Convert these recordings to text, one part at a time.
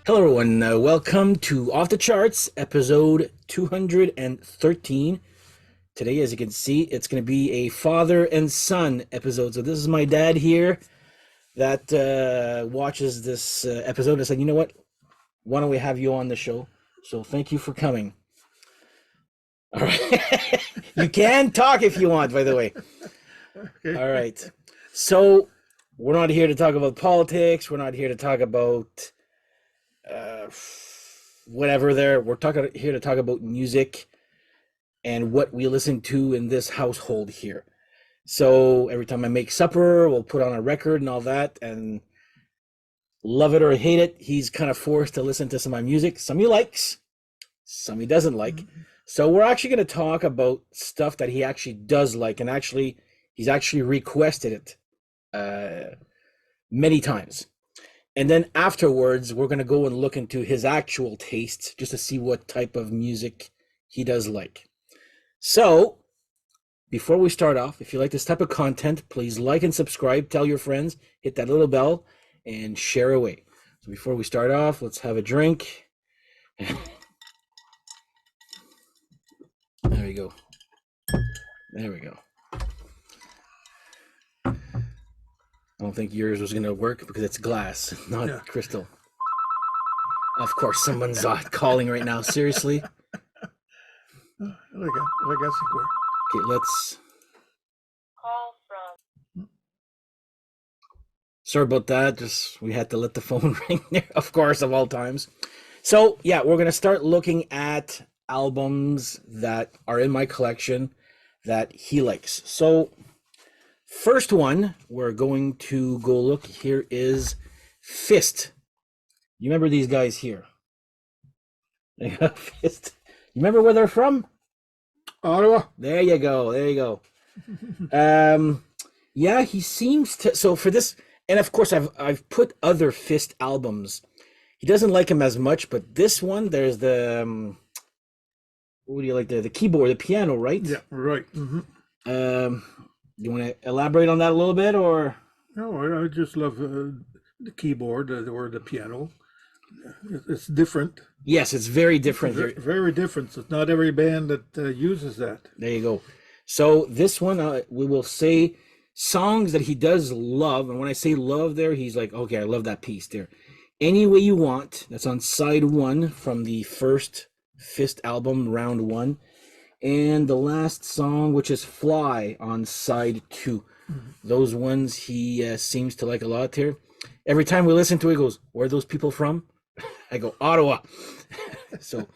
Hello, everyone. Welcome to Off the Charts, episode 213. Today, as you can see, it's going to be a father and son episode. So, this is my dad here that watches this episode and said, you know what? Why don't we have you on the show? So, thank you for coming. All right. You can talk if you want, by the way. Okay. All right. So, we're not here to talk about politics. We're not here to talk about uh, whatever there. We're talking here to talk about music and what we listen to in this household here. So every time I make supper, we'll put on a record and all that, and love it or hate it, he's kind of forced to listen to some of my music. Some he likes, some he doesn't like. So we're actually going to talk about stuff that he actually does like, and actually he's actually requested it many times. And then afterwards, we're going to go and look into his actual tastes just to see what type of music he does like. So, before we start off, if you like this type of content, please like and subscribe, tell your friends, hit that little bell, and share away. So before we start off, let's have a drink. There we go. There we go. I don't think yours was going to work because it's glass, not crystal. Of course, someone's calling right now. Seriously? Legal seguro. Okay, let's... Call from. Sorry about that. Just we had to let the phone ring there, of course, of all times. So, yeah, we're going to start looking at albums that are in my collection that he likes. So, first one we're going to go look here is Fist. You remember these guys here? Fist. You remember where they're from? Ottawa. There you go. There you go. Yeah, he seems to. So for this, and of course, I've put other Fist albums. He doesn't like them as much, but this one, there's the what do you like? The keyboard, the piano, right? Yeah, right. You want to elaborate on that a little bit, or? No, I just love the keyboard or the piano. It's different. Yes, it's very different here. Very different. It's not every band that uses that. There you go. So this one, we will say songs that he does love, and when I say love, there, he's like, okay, I love that piece there. Any Way You Want. That's on side 1 from the first Fist album, round 1, and the last song, which is Fly, on side 2. Those ones he seems to like a lot here. Every time we listen to it, he goes, "Where are those people from?" I go, "Ottawa." So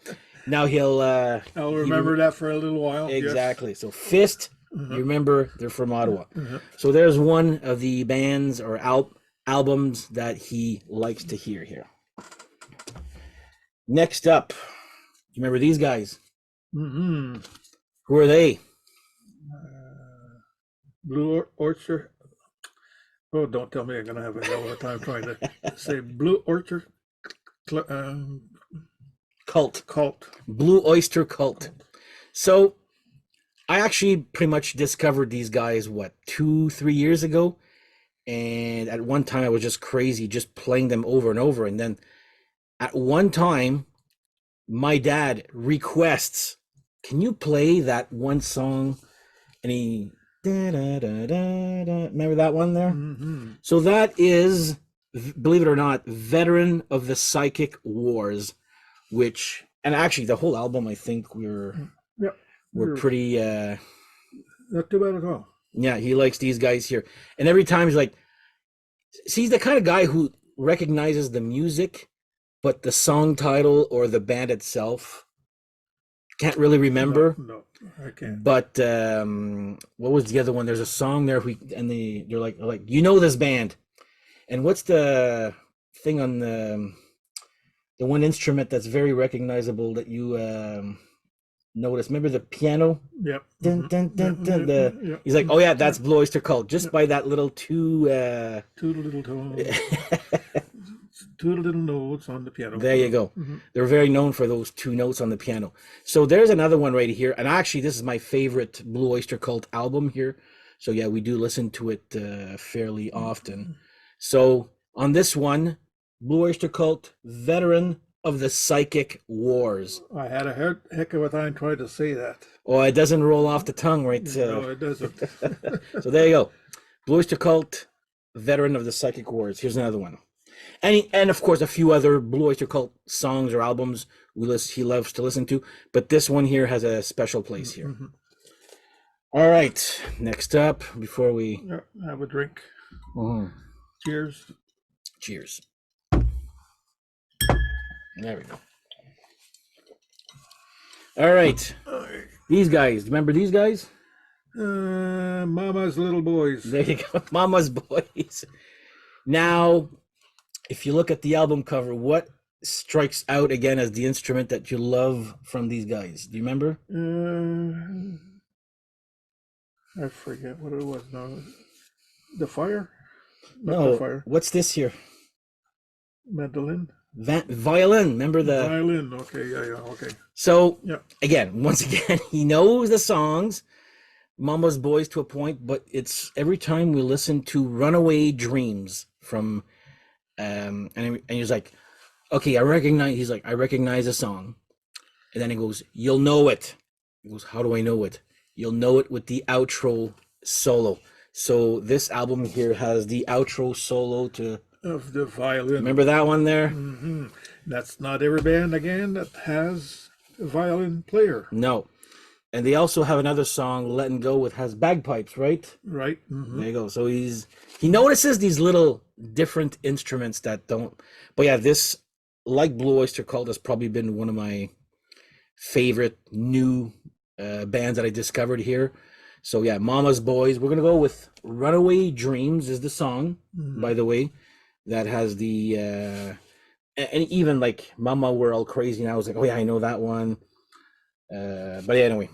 now I'll remember that for a little while. Exactly. Yes. So Fist, you remember they're from Ottawa. So there's one of the bands or albums that he likes to hear here. Next up, you remember these guys? Mm-hmm. Who are they? Blue Orchestra. Oh, don't tell me I'm going to have a hell of a time trying to say Blue Orchestra. Cult. Blue Oyster Cult. So I actually pretty much discovered these guys, 2-3 years ago. And at one time I was just crazy, just playing them over and over. And then at one time, my dad requests, "Can you play that one song?" And he, remember that one there? Mm-hmm. So that is, believe it or not, Veteran of the Psychic Wars, which, and actually the whole album, I think we're pretty not too bad at all. Yeah, he likes these guys here. And every time he's like, see, he's the kind of guy who recognizes the music, but the song title or the band itself can't really remember. No, I can't. But what was the other one? There's a song there they're like, you know this band. And what's the thing on the one instrument that's very recognizable that you notice? Remember the piano? Yep. Dun, dun, dun, dun, yep. He's like, oh yeah, that's Blue Oyster Cult, just by that little two little tones. Two little notes on the piano. There you go. They're very known for those 2 notes on the piano. So there's another one right here. And actually, this is my favorite Blue Oyster Cult album here. So yeah, we do listen to it fairly often. So on this one, Blue Oyster Cult, veteran of the Psychic Wars. I had a heck of a time trying to say that. Oh, it doesn't roll off the tongue, right? No, it doesn't. So there you go. Blue Oyster Cult, veteran of the Psychic Wars. Here's another one. And of course, a few other Blue Oyster Cult songs or albums he loves to listen to. But this one here has a special place here. Mhm. All right. Next up, before we... Yeah, have a drink. Mhm. Cheers. Cheers. There we go. All right. These guys. Remember these guys? Mama's Little Boys. There you go. Mama's Boys. Now, if you look at the album cover, what strikes out again as the instrument that you love from these guys? Do you remember? I forget what it was now. The fire? Not No. the fire. What's this here? Mandolin? Violin. Remember the... Violin. Okay, yeah, okay. So, Yeah. again, once again, he knows the songs, Mama's Boys to a point, but it's every time we listen to Runaway Dreams from, and he's like, okay, I recognize the song. And then he goes, you'll know it. He goes, how do I know it? You'll know it with the outro solo. So this album here has the outro solo to... Of the violin. Remember that one there? Mm-hmm. That's not every band, again, that has a violin player. No. And they also have another song, Letting Go, with has bagpipes, right? Right. Mm-hmm. There you go. So he notices these little different instruments that don't... But yeah, this, like Blue Oyster Cult, has probably been one of my favorite new bands that I discovered here. So yeah, Mama's Boys. We're going to go with Runaway Dreams is the song, by the way, that has the... and even like Mama We're All Crazy Now, I was like, oh yeah, I know that one. But yeah, anyway,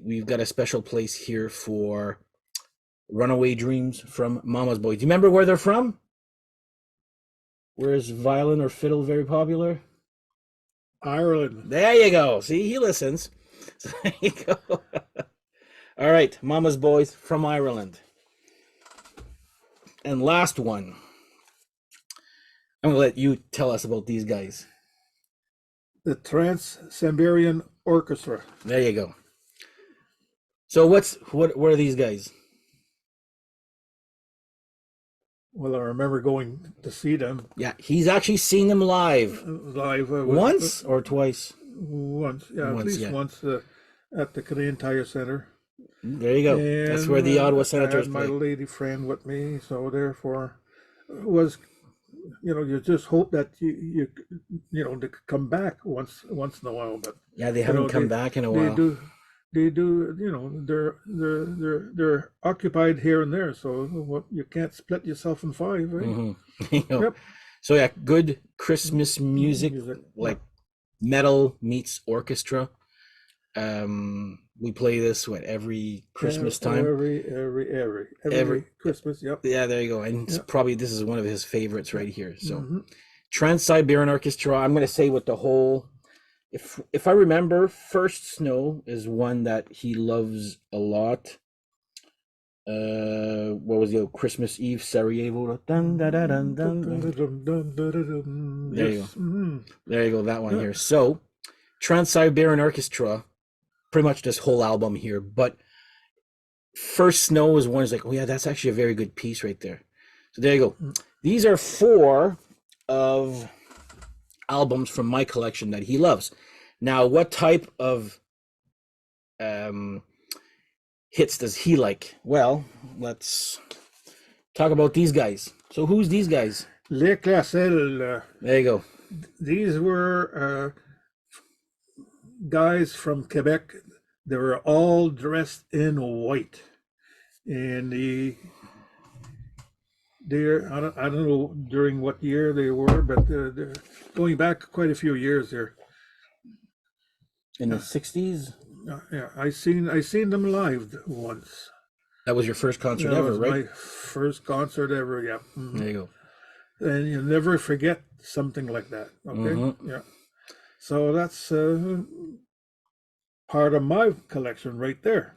we've got a special place here for Runaway Dreams from Mama's Boys. Do you remember where they're from? Where is violin or fiddle very popular? Ireland. There you go. See, he listens. So there you go. All right, Mama's Boys from Ireland. And last one. I'm going to let you tell us about these guys. The Siberian Orchestra. There you go. So what are these guys? Well, I remember going to see them Yeah, he's actually seen them live. live. Once or twice? Once, yeah, Once, at least yeah. once at the Canadian Tire Center. There you go. That's where the Ottawa Senators I had my play. lady friend with me, so therefore was, you just hope that you they could come back once in a while, but Yeah, they haven't come back in a while. they do they're occupied here and there, so what, you can't split yourself in five, right? Mhm. Yep. So yeah, good Christmas music, like metal meets orchestra. We play this every Christmas time. Every Christmas. Yep. Yeah, there you go. And it's Yeah. probably this is one of his favorites right here. So Mhm. Trans-Siberian Orchestra, I'm going to say with the whole, if I remember, First Snow is one that he loves a lot. What was the Christmas Eve Sarajevo? Dun, dun, dun, dun, dun, dun. There you go. Yes. Mhm. There you go, that one Yeah. here. So Trans-Siberian Orchestra, pretty much this whole album here, but First Snow is one is like, oh yeah, that's actually a very good piece right there. So there you go. These are 4 of albums from my collection that he loves. Now, what type of hits does he like? Well, let's talk about these guys. So who's these guys? Les Classels. There you go. These were guys from Quebec. They were all dressed in white, and I don't know during what year they were, but they're going back quite a few years there. In the 60s? Yeah, I seen them live once. That was your first concert That ever, was right? my first concert ever. Yeah. Mhm. There you go. And you'll never forget something like that. Okay. Mhm. Yeah. So that's part of my collection right there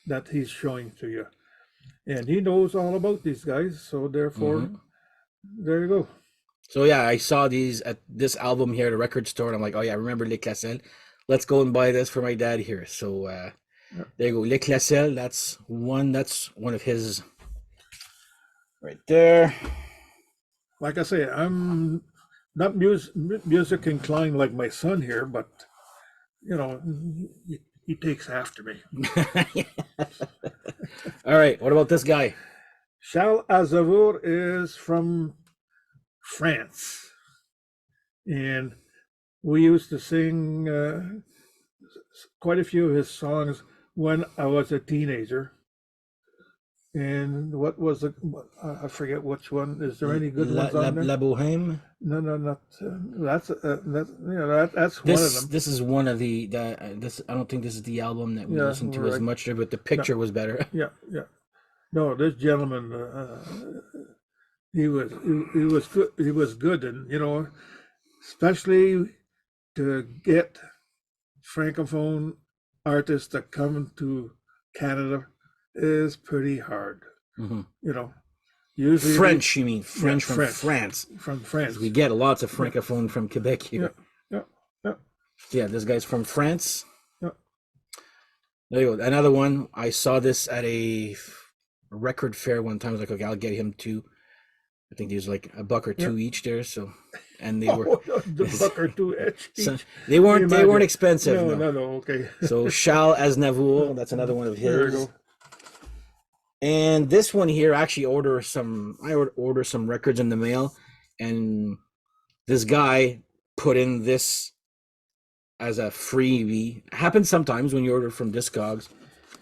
that he's showing to you. And he knows all about these guys. So therefore, Mhm. there you go. So yeah, I saw these at this album here at a record store, and I'm like, oh yeah, I remember Les Classelles. Let's go and buy this for my dad here. So Yeah. there you go, Les Classelles. That's one. That's one of his right there. Like I say, I'm not music inclined like my son here, but you know, he takes after me. All right, what about this guy? Charles Aznavour is from France, and we used to sing quite a few of his songs when I was a teenager. And what was the? I forget which one. Is there any good ones on there? La Bohème. No, not that's one of them. This is one of the this. I don't think this is the album that we Yeah, listened to as right. much, but the picture was better. Yeah. No, this gentleman, he was good. He was good, and you know, especially to get francophone artists to come to Canada is pretty hard. Mhm. You know, usually French, you mean French from French. France? From France. We get lots of francophone from Quebec here. Yeah. Yeah, this guy's from France. Yeah. There you go. Another one. I saw this at a record fair one time. I was like, okay, I'll get him two. I think there's like a buck or two each there. So, and they were the buck or two each. so, they weren't expensive. No. Okay. So Charles Aznavour, that's another one of There you his. go. And this one here, I actually order some records in the mail, and this guy put in this as a freebie. Happens sometimes when you order from Discogs.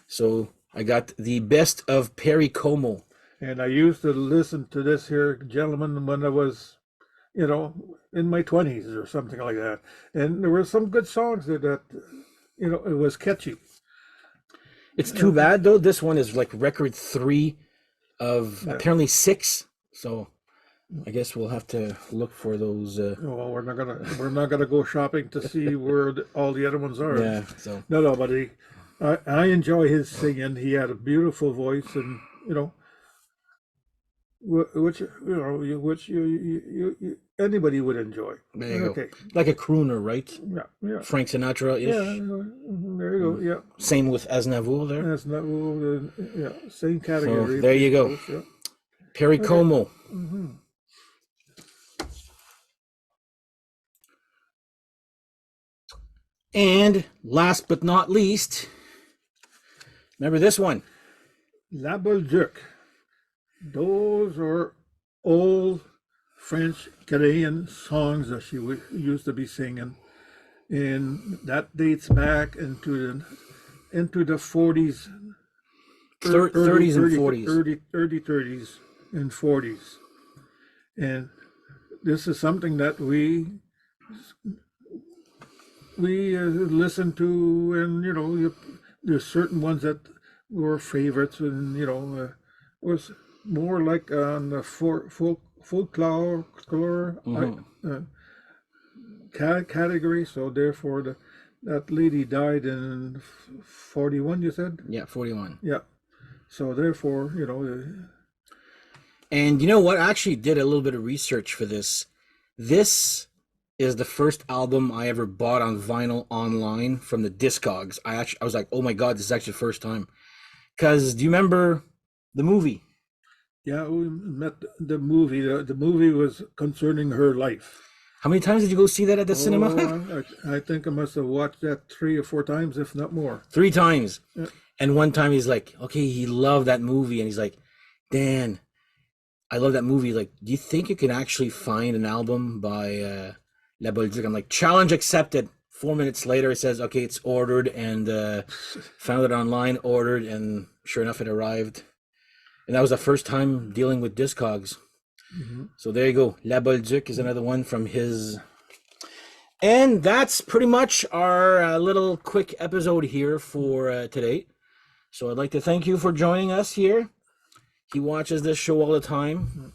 So I got the best of Perry Como. And I used to listen to this here gentleman when I was, you know, in my 20s or something like that. And there were some good songs that you know, it was catchy. It's too bad though. This one is like record 3 of apparently 6. So I guess we'll have to look for those. Well, we're not gonna go shopping to see where all the other ones are. Yeah. So No, but I enjoy his singing. He had a beautiful voice, and you know, which you anybody would enjoy. there you Okay. go. Like a crooner, right? Yeah. Frank Sinatra-ish. Yeah, there you go. Yeah, Same with Aznavour there. that's not same category. So there you go. Yeah. Perry Como. Mhm. And last but not least, remember this one. La Bolduc. Those are old French Canadian songs that she used to be singing, and that dates back into the 40s, 30s and 40s. early 30s and 40s, and this is something that we listen to, and you know, there's certain ones that were favorites, and you know, was more like on the folklore category. So therefore, that lady died in 41. You said? Yeah, 41. Yeah. So therefore, you know. And you know what? I actually did a little bit of research for this. This is the first album I ever bought on vinyl online from the Discogs. I was like, oh my God, this is actually the first time. Because do you remember the movie? Yeah, we met the movie. The movie was concerning her life. How many times did you go see that at the cinema? I think I must have watched that 3 or 4 times, if not more. 3 times. Yeah. And one time he's like, okay, he loved that movie. And he's like, Dan, I love that movie. Like, do you think you can actually find an album by La Bolduc? I'm like, challenge accepted. 4 minutes later, it says, okay, it's ordered, and found it online, ordered, and sure enough, it arrived. And that was the first time dealing with Discogs. Mm-hmm. So there you go. La Bolduc is another one from his. And that's pretty much our little quick episode here for today. So I'd like to thank you for joining us here. He watches this show all the time.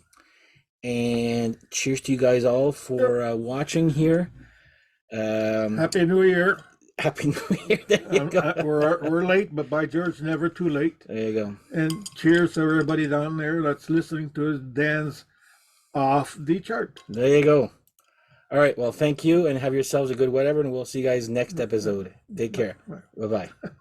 And cheers to you guys all for watching here. Happy New Year. Happy New Year. There you go. We're late, but by George, never too late. There you go. And cheers to everybody down there that's listening to Dan's off the chart. There you go. All right. Well, thank you and have yourselves a good whatever, and we'll see you guys next episode. Take care. Right. Bye bye.